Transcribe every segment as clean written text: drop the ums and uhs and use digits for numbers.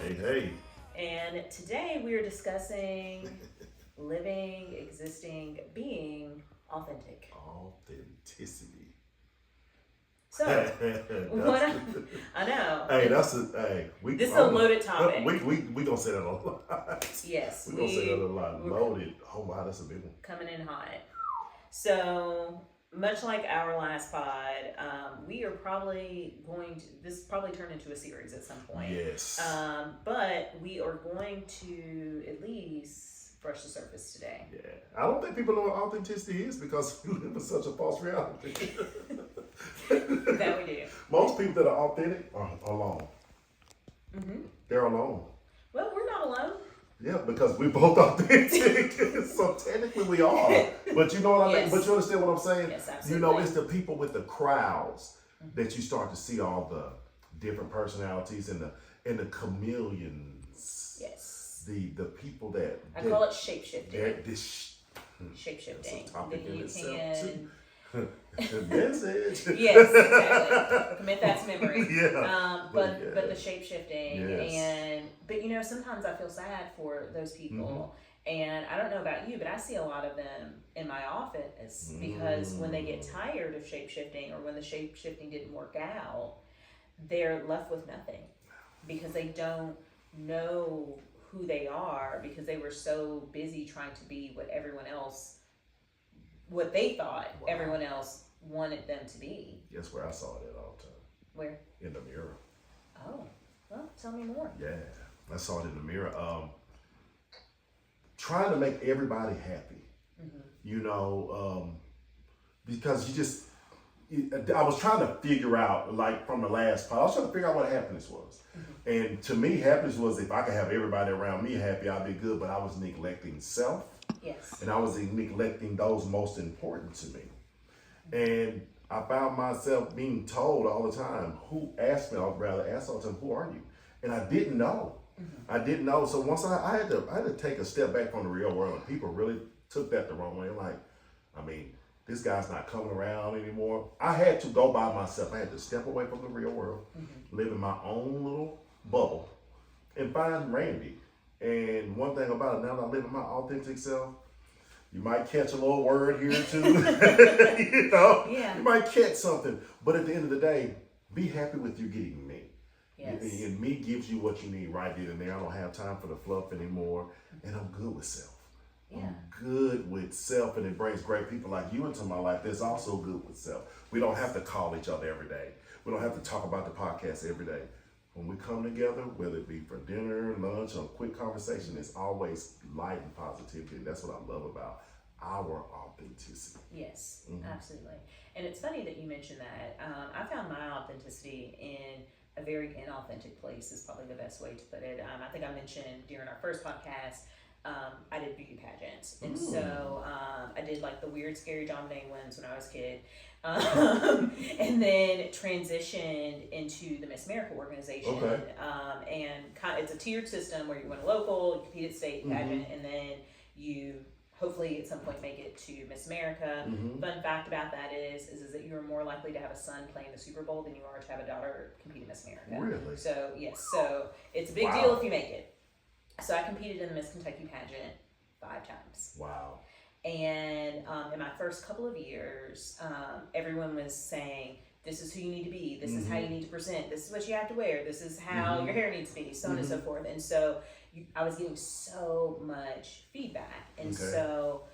Hey, hey. And today we are discussing living, existing, being authentic. Authenticity. So, what That's I know, hey, that's a hey. this is a loaded topic. We gonna say that a lot. Yes, We gonna say that a lot. we're Loaded. Oh wow, that's a big one. coming in hot. So, much like our last pod, we are probably going to, this probably turn into a series at some point. Yes. But we are going to at least brush the surface today. Yeah. I don't think people know what authenticity is because we live in such a false reality. That we do. Most people that are authentic are alone. Mm-hmm. They're alone. Well, we're not alone. Yeah, because we're both authentic. So technically we are. But you know what I mean? Yes. But you understand what I'm saying? Yes, You know, absolutely. it's the people with the crowds that you start to see all the different personalities and the chameleons. Yes. The people that I call it shape shifting. this Shape-shifting. That's a topic Then in you itself, can. message. Yes, exactly. Commit that to memory. Yeah. But the shape-shifting Yes. but sometimes I feel sad for those people. And I don't know about you, but I see a lot of them in my office because when they get tired of shape-shifting or when the shape-shifting didn't work out, they're left with nothing because they don't know who they are because they were so busy trying to be what they thought Wow. everyone else wanted them to be. Guess where I saw it at all the time? Where? In the mirror. Oh, well, tell me more. Yeah. I saw it in the mirror. Trying to make everybody happy. You know, because I was trying to figure out, like from the last part, I was trying to figure out what happiness was. And to me, happiness was if I could have everybody around me happy, I'd be good, but I was neglecting self Yes. and I was neglecting those most important to me. And I found myself being told all the time, I'd rather ask all the time, who are you? And I didn't know. I didn't know. So once I had to take a step back from the real world, and people really took that the wrong way. Like, I mean, this guy's not coming around anymore. I had to go by myself. I had to step away from the real world, live in my own little bubble, and find Randy. And one thing about it, now that I live in my authentic self, you might catch a little word here or two. You know, Yeah. you might catch something. But at the end of the day, be happy with you getting me. Yes. And me gives you what you need right then and there. I don't have time for the fluff anymore. And I'm good with self. Yeah. I'm good with self, and it brings great people like you into my life that's also good with self. We don't have to call each other every day. We don't have to talk about the podcast every day. When we come together, whether it be for dinner, lunch, or a quick conversation, it's always light and positivity. And that's what I love about our authenticity. Yes, absolutely. And it's funny that you mentioned that. I found my authenticity in a very inauthentic place is probably the best way to put it. I think I mentioned during our first podcast, I did beauty pageants. And so I did like the weird, scary John Bonet ones when I was a kid. And then transitioned into the Miss America organization. Okay. And it's a tiered system where you win a local, you compete at state pageant, and then you hopefully at some point make it to Miss America. Fun fact about that is that you are more likely to have a son playing the Super Bowl than you are to have a daughter compete in Miss America. Really? So yes, so it's a big Wow. deal if you make it. So I competed in the Miss Kentucky pageant 5 times. Wow. And in my first couple of years, everyone was saying, this is who you need to be, this is how you need to present, this is what you have to wear, this is how your hair needs to be, so on and so forth. And so I was getting so much feedback. And Okay. so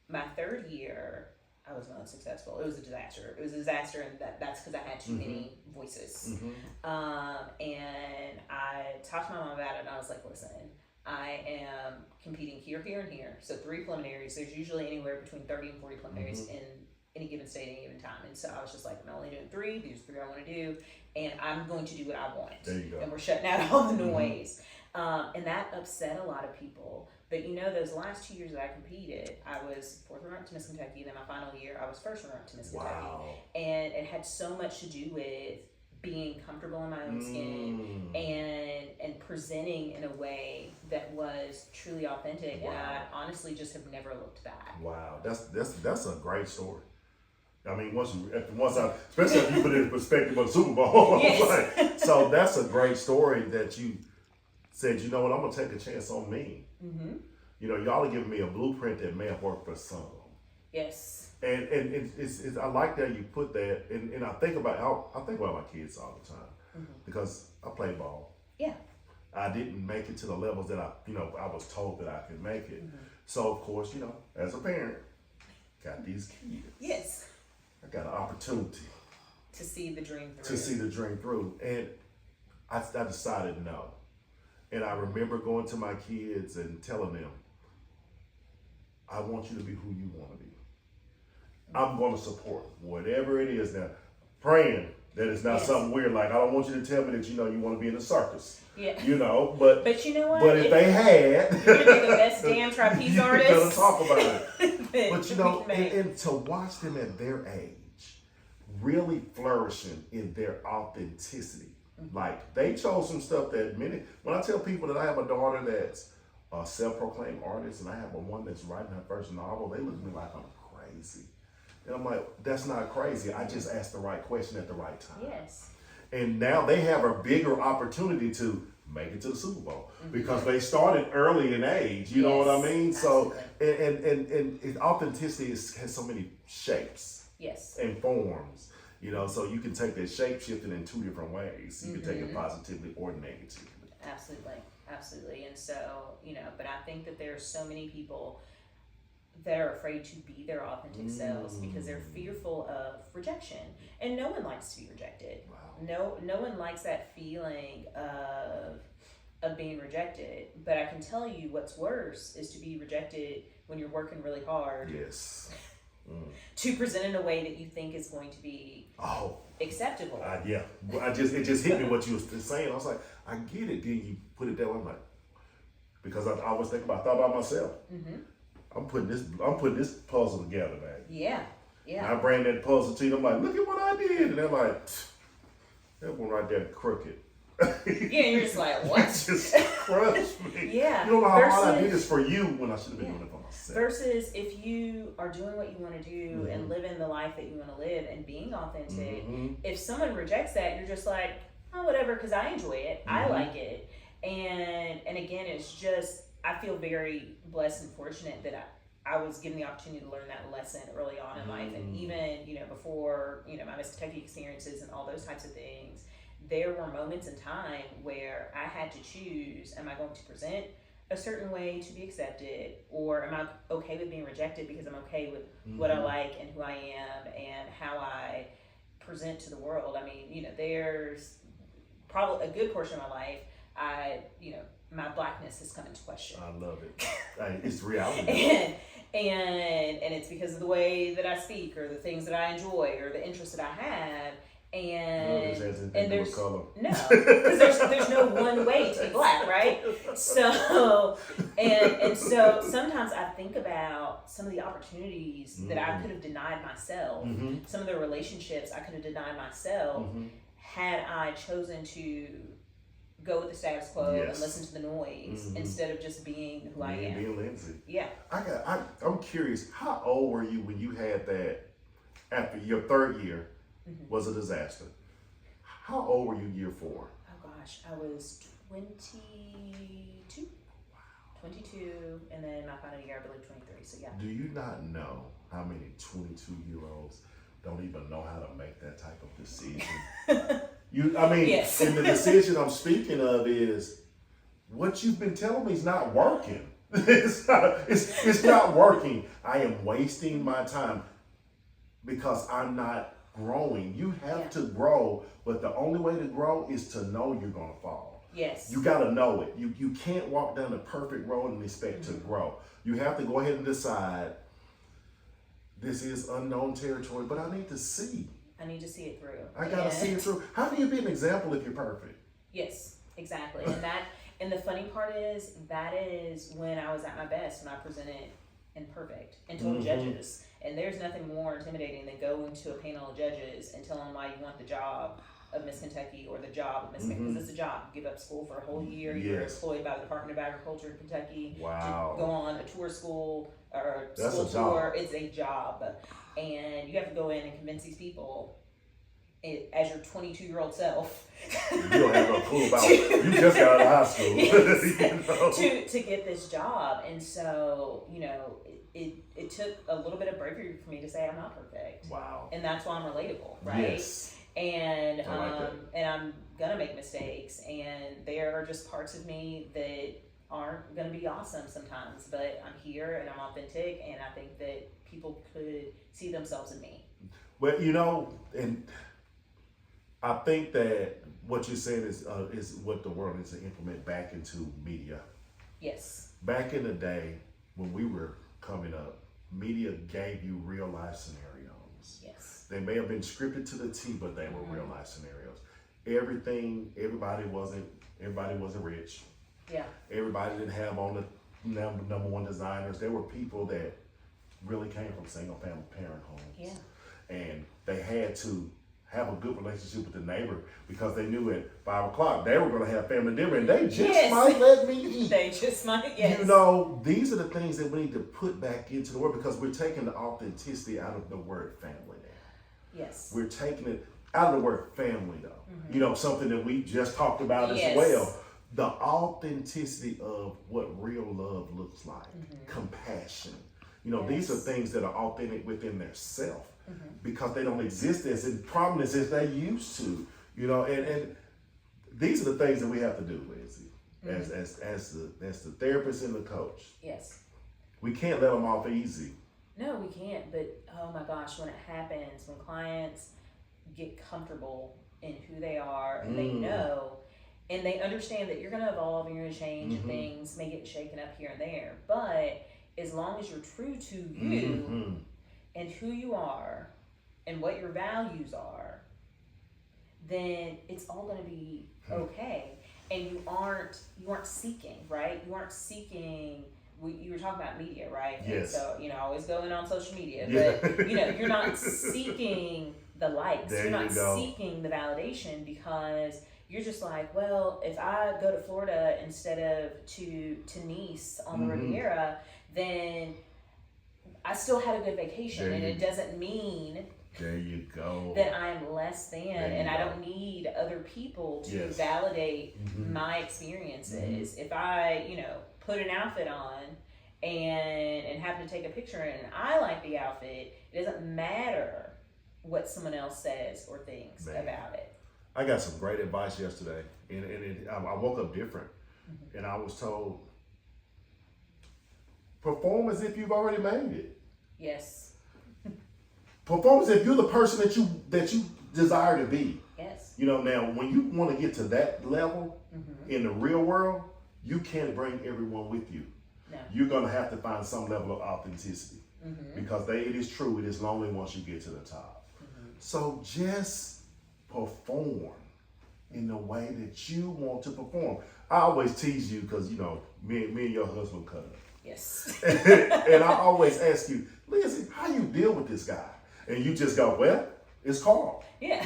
my third year, I was not successful. It was a disaster. It was a disaster, and that's because I had too many voices. And I talked to my mom about it, and I was like, listen, I am competing here, here, and here. So 3 preliminaries. There's usually anywhere between 30 and 40 preliminaries in any given state, any given time. And so I was just like, I'm only doing 3. These are 3 I want to do, and I'm going to do what I want. There you go. And we're shutting out all the noise. And that upset a lot of people. But those last 2 years that I competed, I was 4th runner-up to Miss Kentucky. Then my final year, I was 1st runner-up to Miss Kentucky. And it had so much to do with being comfortable in my own skin and presenting in a way that was truly authentic. Wow. And I honestly just have never looked back. Wow, that's a great story. I mean, especially if you put it in perspective of the Super Bowl. Yes. Like, so that's a great story that you said, you know what, I'm gonna take a chance on me. You know, y'all are giving me a blueprint that may have worked for some. Yes. And it's I like that you put that, and I think about my kids all the time because I play ball. Yeah. I didn't make it to the levels that I was told that I could make it. So of course, as a parent, got these kids. Yes. I got an opportunity To see the dream through. And I decided no. And I remember going to my kids and telling them, I want you to be who you want to be. I'm going to support whatever it is now. Praying that it's not something weird, like I don't want you to tell me that you want to be in a circus. Yeah. But you know what? But if they had, you're gonna be the best damn trapeze artist. You're gonna talk about it. But we and to watch them at their age really flourishing in their authenticity. Like they chose some stuff that when I tell people that I have a daughter that's a self-proclaimed artist and I have one that's writing her first novel, they look at me like I'm crazy. And I'm like, that's not crazy. I just asked the right question at the right time. Yes. And now they have a bigger opportunity to make it to the Super Bowl because they started early in age. You know what I mean? Absolutely. So, and authenticity has so many shapes. Yes. And forms. So you can take that shape shifting in two different ways. You can take it positively or negatively. Absolutely. And so, but I think that there are so many people that are afraid to be their authentic selves because they're fearful of rejection. And no one likes to be rejected. Wow. No one likes that feeling of being rejected. But I can tell you what's worse is to be rejected when you're working really hard. Yes. To present in a way that you think is going to be acceptable. It just hit me what you was saying. I was like, I get it. Then you put it that way. I'm like, because I always thought about myself. I'm putting this puzzle together, man. Yeah. And I bring that puzzle to you. I'm like, look at what I did, and they're like, that one right there crooked. And you're just like, what? It just crushed me. Yeah. You don't know how hard I did this for you when I should have been doing it for myself. Versus if you are doing what you want to do and living the life that you want to live and being authentic, if someone rejects that, you're just like, oh, whatever, because I enjoy it. I like it. And again, it's just, I feel very blessed and fortunate that I was given the opportunity to learn that lesson early on in life. And even, before, my Miss Kentucky experiences and all those types of things, there were moments in time where I had to choose, am I going to present a certain way to be accepted, or am I okay with being rejected because I'm okay with what I like and who I am and how I present to the world. I mean, there's probably a good portion of my life, my blackness has come into question. I love it. It's reality. and it's because of the way that I speak or the things that I enjoy or the interests that I have. And there's color. No, because there's no one way to be black, right? So so sometimes I think about some of the opportunities that I could have denied myself, some of the relationships I could have denied myself had I chosen to go with the status quo and listen to the noise instead of just being who I am. Being Lindsay. Yeah. I'm curious, how old were you when you had that after your third year? Was a disaster. How old were you year 4? Oh gosh, I was 22. Wow. 22, and then my final year, I believe 23. So yeah. Do you not know how many 22-year-olds don't even know how to make that type of decision? Yes. And the decision I'm speaking of is what you've been telling me is not working. It's not working. I am wasting my time because I'm not growing. You have to grow, but the only way to grow is to know you're gonna fall. Yes. You gotta know it. You can't walk down the perfect road and expect to grow. You have to go ahead and decide this is unknown territory, but I need to see. I need to see it through. I gotta see it through. How do you be an example if you're perfect? Yes, exactly. And the funny part is that is when I was at my best, when I presented imperfect and told judges. And there's nothing more intimidating than going to a panel of judges and telling them why you want the job of Miss Kentucky or the job of Miss Kentucky, because it's a job. You give up school for a whole year. You're employed by the Department of Agriculture in Kentucky to go on a tour school or school tour. It's a job. And you have to go in and convince these people as your 22-year-old self. You don't have no clue about it. You just got out of high school. Yes. You know? to get this job. And so, it took a little bit of bravery for me to say I'm not perfect. Wow. And that's why I'm relatable, right? Yes. And I like that. and I'm gonna make mistakes, and there are just parts of me that aren't gonna be awesome sometimes, but I'm here and I'm authentic, and I think that people could see themselves in me. Well, and I think that what you're saying is what the world needs to implement back into media. Yes. Back in the day when we were coming up, media gave you real life scenarios. Yes. They may have been scripted to the T, but they were real life scenarios. Everybody wasn't rich. Yeah. Everybody didn't have on the number one designers. There were people that really came from single family parent homes. Yeah. And they had to have a good relationship with the neighbor because they knew at 5 o'clock they were going to have family dinner and they just might let me eat. They just might, yes. These are the things that we need to put back into the word because we're taking the authenticity out of the word family now. Yes. We're taking it out of the word family though. Something that we just talked about as Yes. well. The authenticity of what real love looks like. Compassion. These are things that are authentic within their self. Because they don't exist as in prominence as they used to, and these are the things that we have to do, Lindsay, as the therapist and the coach. Yes. We can't let them off easy. No, we can't. But oh my gosh, when it happens, when clients get comfortable in who they are and they know, and they understand that you're going to evolve and you're going to change and things may get shaken up here and there, but as long as you're true to you. And who you are and what your values are, then it's all going to be okay. And you aren't seeking, right? You aren't seeking. You were talking about media, right? Yes. And so always going on social media, Yeah. but you're not seeking the likes. There You're not you go. seeking the validation because you're just like, well, if I go to Florida instead of to Nice on the Riviera, then I still had a good vacation, and it doesn't mean There you go. that I'm less than, and I go. don't need other people to Yes. validate my experiences. If I, put an outfit on and happen to take a picture and I like the outfit, it doesn't matter what someone else says or thinks about it. I got some great advice yesterday, and I woke up different, and I was told, perform as if you've already made it. Yes. Perform as if you're the person that you desire to be. Yes. Now when you want to get to that level in the real world, you can't bring everyone with you. No. You're gonna have to find some level of authenticity because it is true. It is lonely once you get to the top. So just perform in the way that you want to perform. I always tease you because me and your husband cut up. Yes. And I always ask you, Lindsay, how you deal with this guy? And you just go, well, it's Carl. Yeah.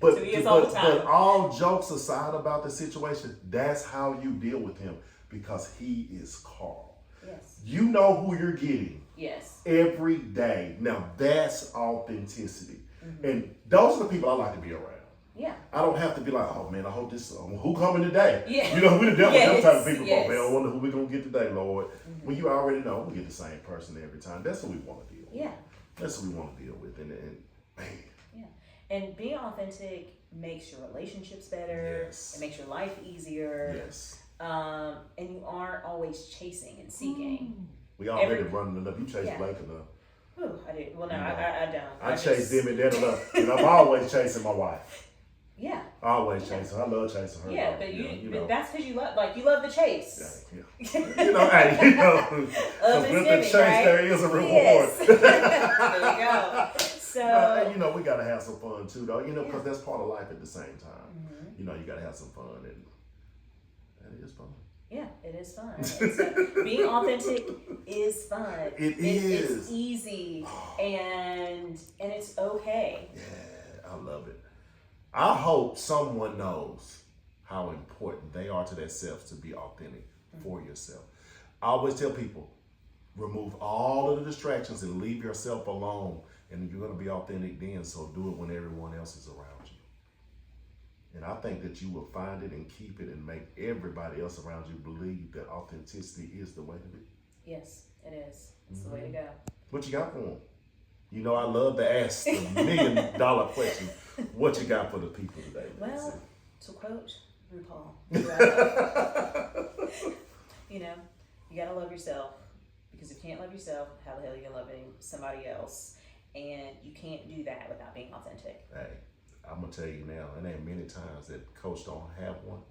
But, So he is all the time. but all jokes aside about the situation, that's how you deal with him because he is Carl. Yes. You know who you're getting Yes. every day. Now that's authenticity. And those are the people I like to be around. Yeah. I don't have to be like, oh man, I hope this, who coming today? Yeah. We the devil, them type of people. Yes. Oh man, I wonder who we gonna get today, Lord. When you already know we get the same person every time. That's what we want to deal with. Yeah. That's what we want to deal with. And man. Yeah. And being authentic makes your relationships better. Yes. It makes your life easier. Yes. And you aren't always chasing and seeking. We already running enough. You chase Yeah. Blake enough. Ooh, I did. Well, no, No. I don't. I just- chase them and that enough. And I'm always chasing my wife. Yeah. Always chasing her. I love chasing her. Yeah, though, but know. but that's because you love the chase. Yeah. Hey, Of with the Thanksgiving, chase right? there is a reward. Yes. There you go. So And, we gotta have some fun too, though. Because that's part of life at the same time. You gotta have some fun, and it is fun. yeah, it is fun. And so being authentic is fun. It is. It's easy and it's okay. Yeah, I love it. I hope someone knows how important they are to themselves to be authentic for yourself. I always tell people, Remove all of the distractions and leave yourself alone. And you're going to be authentic then, so do it when everyone else is around you. And I think that you will find it and keep it and make everybody else around you believe that authenticity is the way to be. Yes, it is. It's the way to go. What you got for them? You know, I love to ask the $1 million question. What you got for the people today? Well, to quote RuPaul, you know, you gotta love yourself, because if you can't love yourself, how the hell are you gonna love somebody else? And you can't do that without being authentic. Hey, I'm gonna tell you now, and there are many times that Coach don't have one,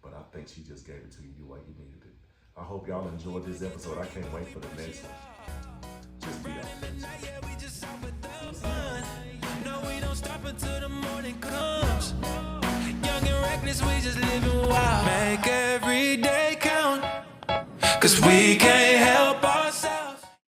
but I think she just gave it to you the way you needed it. I hope y'all enjoyed this episode. I can't wait for the next one. Just be authentic. No, we don't stop until the morning comes. Young and reckless, we just living wild. Make every day count, 'cause we can't help